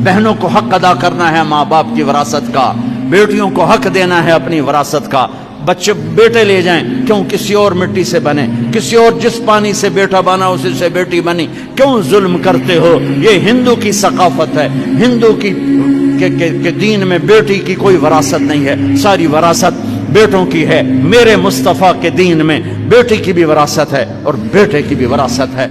بہنوں کو حق ادا کرنا ہے ماں باپ کی وراثت کا، بیٹیوں کو حق دینا ہے اپنی وراثت کا۔ بچے بیٹے لے جائیں، کیوں کسی اور مٹی سے بنے، کسی اور جس پانی سے بیٹا بنا اسی سے بیٹی بنی، کیوں ظلم کرتے ہو؟ یہ ہندو کی ثقافت ہے، ہندو کی کہ دین میں بیٹی کی کوئی وراثت نہیں ہے، ساری وراثت بیٹوں کی ہے۔ میرے مصطفیٰ کے دین میں بیٹی کی بھی وراثت ہے اور بیٹے کی بھی وراثت ہے۔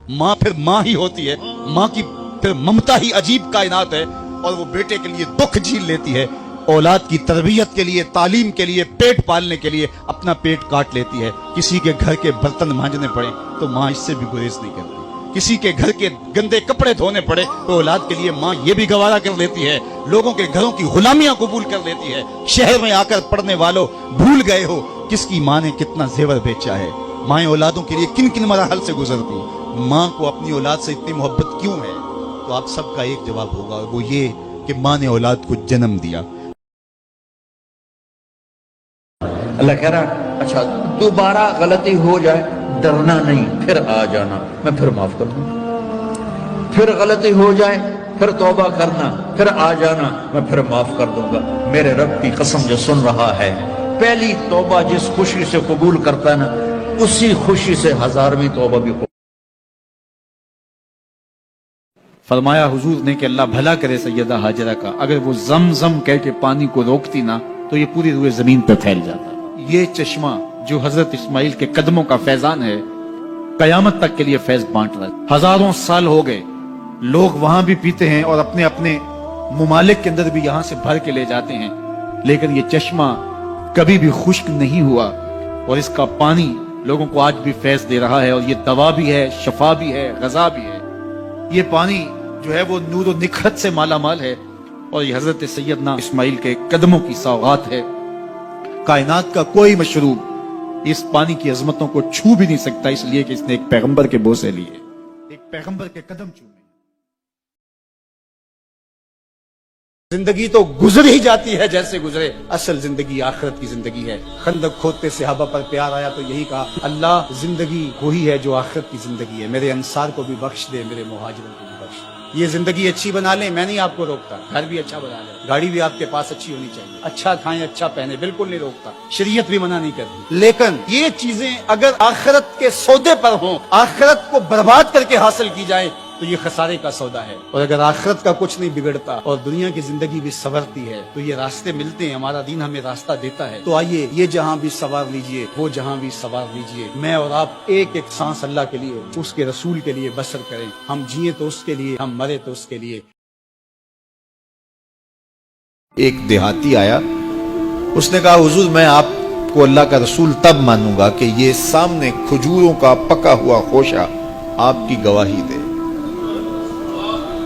ماں پھر ماں ہی ہوتی ہے، ماں کی پھر ممتا ہی عجیب کائنات ہے، اور وہ بیٹے کے لیے دکھ جھیل لیتی ہے، اولاد کی تربیت کے لیے، تعلیم کے لیے، پیٹ پالنے کے لیے اپنا پیٹ کاٹ لیتی ہے۔ کسی کے گھر کے برتن مانجنے پڑے تو ماں اس سے بھی گریز نہیں کرتی، کسی کے گھر کے گندے کپڑے دھونے پڑے تو اولاد کے لیے ماں یہ بھی گوارا کر لیتی ہے، لوگوں کے گھروں کی غلامیاں قبول کر لیتی ہے۔ شہر میں آ کر پڑھنے والوں بھول گئے ہو کس کی ماں نے کتنا زیور بیچا ہے، مائیں اولادوں کے لیے کن کن مراحل سے گزرتی، ماں کو اپنی اولاد سے اتنی محبت کیوں ہے؟ تو آپ سب کا ایک جواب ہوگا، اور وہ یہ کہ ماں نے اولاد کو جنم دیا۔ اللہ کہہ رہا ہے اچھا دوبارہ غلطی ہو جائے ڈرنا نہیں، پھر آ جانا، میں پھر معاف کر دوں۔ پھر غلطی ہو جائے پھر توبہ کرنا، پھر آ جانا، میں پھر معاف کر دوں گا۔ میرے رب کی قسم جو سن رہا ہے، پہلی توبہ جس خوشی سے قبول کرتا ہے نا، اسی خوشی سے ہزارویں توبہ بھی قبول۔ فرمایا حضور نے کہ اللہ بھلا کرے سیدہ ہاجرہ کا، اگر وہ زم زم کہہ کے پانی کو روکتی نا تو یہ پوری روئے زمین پہ پھیل جاتا۔ یہ چشمہ جو حضرت اسماعیل کے قدموں کا فیضان ہے، قیامت تک کے لیے فیض بانٹ رہا ہے۔ ہزاروں سال ہو گئے، لوگ وہاں بھی پیتے ہیں اور اپنے اپنے ممالک کے اندر بھی یہاں سے بھر کے لے جاتے ہیں، لیکن یہ چشمہ کبھی بھی خشک نہیں ہوا، اور اس کا پانی لوگوں کو آج بھی فیض دے رہا ہے، اور یہ دوا بھی ہے، شفا بھی ہے، غذا بھی ہے۔ یہ پانی جو ہے وہ نور و نکھت سے مالا مال ہے، اور یہ حضرت سیدنا اسماعیل کے قدموں کی سوغات ہے۔ کائنات کا کوئی مشروب اس پانی کی عظمتوں کو چھو بھی نہیں سکتا، اس لیے کہ اس نے ایک پیغمبر کے بوسے لیے، ایک پیغمبر کے قدم چومے۔ زندگی تو گزر ہی جاتی ہے جیسے گزرے، اصل زندگی آخرت کی زندگی ہے۔ خندق کھودتے صحابہ پر پیار آیا تو یہی کہا، اللہ زندگی وہی ہے جو آخرت کی زندگی ہے، میرے انصار کو بھی بخش دے، میرے مہاجروں کو بھی بخش دے۔ یہ زندگی اچھی بنا لیں، میں نہیں آپ کو روکتا، گھر بھی اچھا بنا لیں، گاڑی بھی آپ کے پاس اچھی ہونی چاہیے، اچھا کھائیں اچھا پہنے، بالکل نہیں روکتا، شریعت بھی منع نہیں کرتی، لیکن یہ چیزیں اگر آخرت کے سودے پر ہوں، آخرت کو برباد کر کے حاصل کی جائیں تو یہ خسارے کا سودا ہے۔ اور اگر آخرت کا کچھ نہیں بگڑتا اور دنیا کی زندگی بھی سنورتی ہے تو یہ راستے ملتے ہیں، ہمارا دین ہمیں راستہ دیتا ہے۔ تو آئیے یہ جہاں بھی سوار لیجئے، وہ جہاں بھی سوار لیجئے، میں اور آپ ایک ایک سانس اللہ کے لیے، اس کے رسول کے لیے بسر کریں، ہم جیئیں تو اس کے لیے، ہم مرے تو اس کے لیے۔ ایک دیہاتی آیا، اس نے کہا حضور میں آپ کو اللہ کا رسول تب مانوں گا کہ یہ سامنے کھجوروں کا پکا ہوا خوشہ آپ کی گواہی دے۔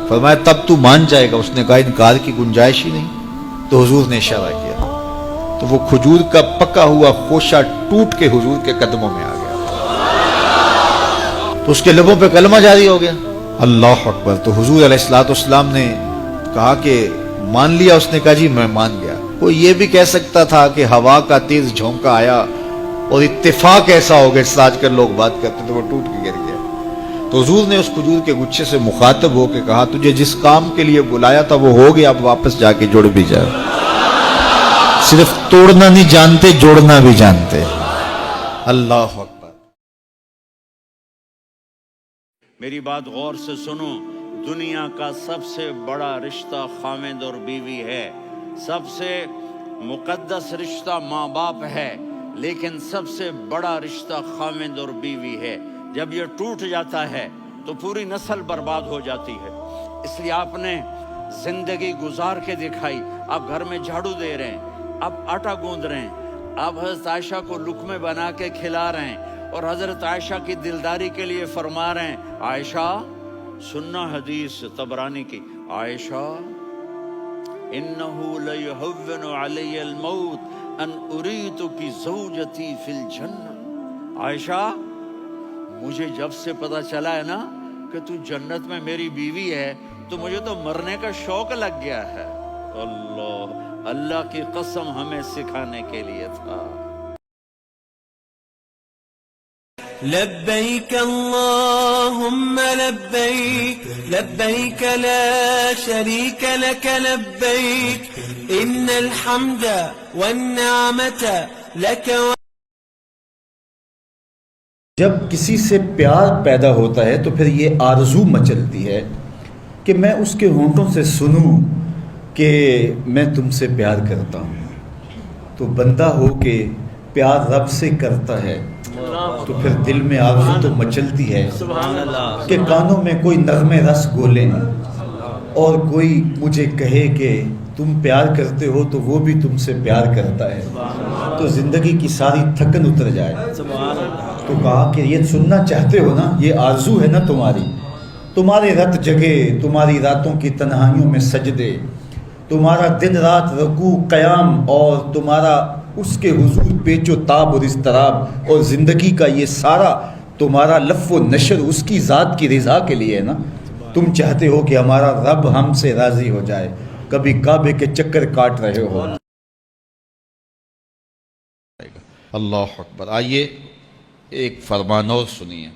فرمایا تب تو مان جائے گا؟ اس نے کہا انکار کی گنجائش ہی نہیں۔ تو حضور نے اشارہ کیا تو وہ کھجور کا پکا ہوا خوشہ ٹوٹ کے حضور کے قدموں میں آ گیا، تو اس کے لبوں پہ کلمہ جاری ہو گیا، اللہ اکبر۔ تو حضور علیہ السلام نے کہا کہ مان لیا؟ اس نے کہا جی میں مان گیا۔ وہ یہ بھی کہہ سکتا تھا کہ ہوا کا تیز جھونکا آیا اور اتفاق ایسا ہو گیا، آج کل لوگ بات کرتے تو وہ ٹوٹ کے گر گیا۔ تو حضور نے اس کھجور کے گچھے سے مخاطب ہو کے کہا تجھے جس کام کے لیے بلایا تھا وہ ہو گیا، اب واپس جا کے جڑ بھی جائے۔ صرف توڑنا نہیں جانتے، جوڑنا بھی جانتے۔ اللہ اکبر۔ میری بات غور سے سنو، دنیا کا سب سے بڑا رشتہ خاوند اور بیوی ہے، سب سے مقدس رشتہ ماں باپ ہے، لیکن سب سے بڑا رشتہ خاوند اور بیوی ہے۔ جب یہ ٹوٹ جاتا ہے تو پوری نسل برباد ہو جاتی ہے۔ اس لیے آپ نے زندگی گزار کے دکھائی، آپ گھر میں جھاڑو دے رہے ہیں، آپ آٹا گوندھ رہے ہیں، آپ حضرت عائشہ کو لقمے بنا کے کھلا رہے ہیں، اور حضرت عائشہ کی دلداری کے لیے فرما رہے ہیں عائشہ سننا حدیث طبرانی کی، عائشہ انہو لیہون علی الموت ان اریتکی زوجتی فی الجنہ۔ عائشہ مجھے جب سے پتا چلا ہے نا کہ تو جنت میں میری بیوی ہے تو مجھے تو مرنے کا شوق لگ گیا ہے۔ اللہ کی قسم ہمیں سکھانے کے لیے تھا۔ لبيك اللهم لبيك لبيك لا شريك لك لبيك إن الحمد والنعمة لك. جب کسی سے پیار پیدا ہوتا ہے تو پھر یہ آرزو مچلتی ہے کہ میں اس کے ہونٹوں سے سنوں کہ میں تم سے پیار کرتا ہوں. تو بندہ ہو کے پیار رب سے کرتا ہے تو پھر دل میں آرزو تو مچلتی ہے کہ کانوں میں کوئی نغمے رس گولیں اور کوئی مجھے کہے کہ تم پیار کرتے ہو تو وہ بھی تم سے پیار کرتا ہے, تو زندگی کی ساری تھکن اتر جائے. تو کہا کہ یہ سننا چاہتے ہو نا, یہ آرزو ہے نا تمہاری, تمہارے رت جگے, تمہاری راتوں کی تنہائیوں میں سجدے, تمہارا دن رات رکوع قیام, اور تمہارا اس کے حضور پیچ و تاب اور اضطراب, اور زندگی کا یہ سارا تمہارا لف و نشر اس کی ذات کی رضا کے لیے ہے نا. تم چاہتے ہو کہ ہمارا رب ہم سے راضی ہو جائے, کبھی کعبے کے چکر کاٹ رہے ہو. اللہ اکبر. آئیے ایک فرمان اور سنیے.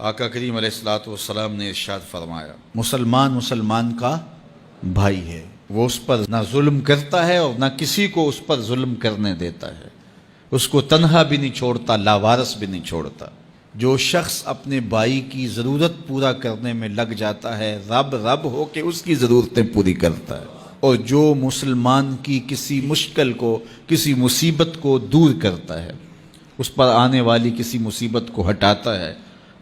آقا کریم علیہ الصلوۃ والسلام نے ارشاد فرمایا, مسلمان کا بھائی ہے, وہ اس پر نہ ظلم کرتا ہے اور نہ کسی کو اس پر ظلم کرنے دیتا ہے, اس کو تنہا بھی نہیں چھوڑتا, لاوارث بھی نہیں چھوڑتا. جو شخص اپنے بھائی کی ضرورت پورا کرنے میں لگ جاتا ہے, رب ہو کے اس کی ضرورتیں پوری کرتا ہے, اور جو مسلمان کی کسی مشکل کو, کسی مصیبت کو دور کرتا ہے, اس پر آنے والی کسی مصیبت کو ہٹاتا ہے,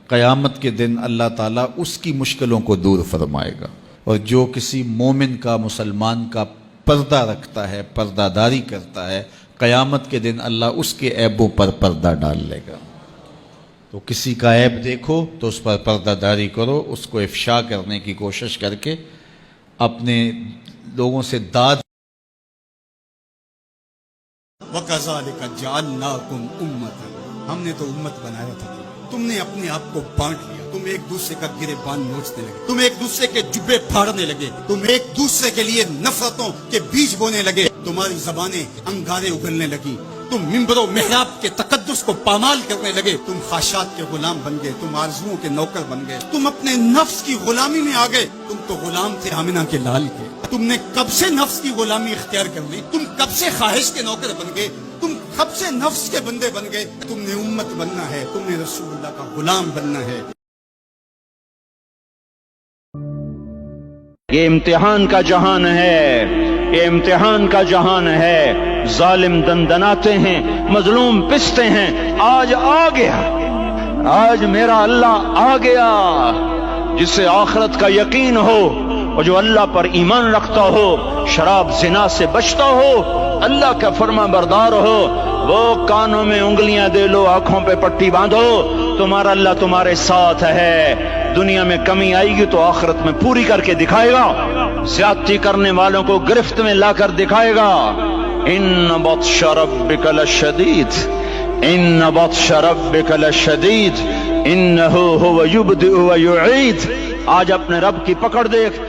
قیامت کے دن اللہ تعالیٰ اس کی مشکلوں کو دور فرمائے گا. اور جو کسی مومن کا, مسلمان کا پردہ رکھتا ہے, پردہ داری کرتا ہے, قیامت کے دن اللہ اس کے عیبوں پر پردہ ڈال لے گا. تو کسی کا عیب دیکھو تو اس پر پردہ داری کرو, اس کو افشا کرنے کی کوشش کر کے اپنے لوگوں سے داد. وَكَذَلِكَ جَعَلْنَاكُمْ أُمَّةً, ہم نے تو امت بنایا تھا, تم نے اپنے آپ کو بانٹ لیا, تم ایک دوسرے کا گریبان نوچنے لگے, تم ایک دوسرے کے جبے پھاڑنے لگے, تم ایک دوسرے کے لیے نفرتوں کے بیج بونے لگے, تمہاری زبانیں انگارے اگلنے لگی, تم منبر و محراب کے تقدس کو پامال کرنے لگے, تم خواہشات کے غلام بن گئے, تم آرزوؤں کے نوکر بن گئے, تم اپنے نفس کی غلامی میں آ گئے. تم تو غلام تھے آمنہ کے لال کے, تم نے کب سے نفس کی غلامی اختیار کر لی, تم کب سے خواہش کے نوکر بن گئے, تم کب سے نفس کے بندے بن گئے. تم نے امت بننا ہے, تم نے رسول اللہ کا غلام بننا ہے. یہ امتحان کا جہان ہے, یہ امتحان کا جہان ہے. ظالم دندناتے ہیں, مظلوم پستے ہیں. آج آ گیا, آج میرا اللہ آ گیا. جسے آخرت کا یقین ہو اور جو اللہ پر ایمان رکھتا ہو, شراب زنا سے بچتا ہو, اللہ کا فرما بردار ہو, وہ کانوں میں انگلیاں دے لو, آنکھوں پہ پٹی باندھو, تمہارا اللہ تمہارے ساتھ ہے. دنیا میں کمی آئے گی تو آخرت میں پوری کر کے دکھائے گا. زیادتی کرنے والوں کو گرفت میں لا کر دکھائے گا. ان بطش ربک لشدید, ان بطش ربک لشدید, انہ هو یبدئ و یعید. آج اپنے رب کی پکڑ دیکھ.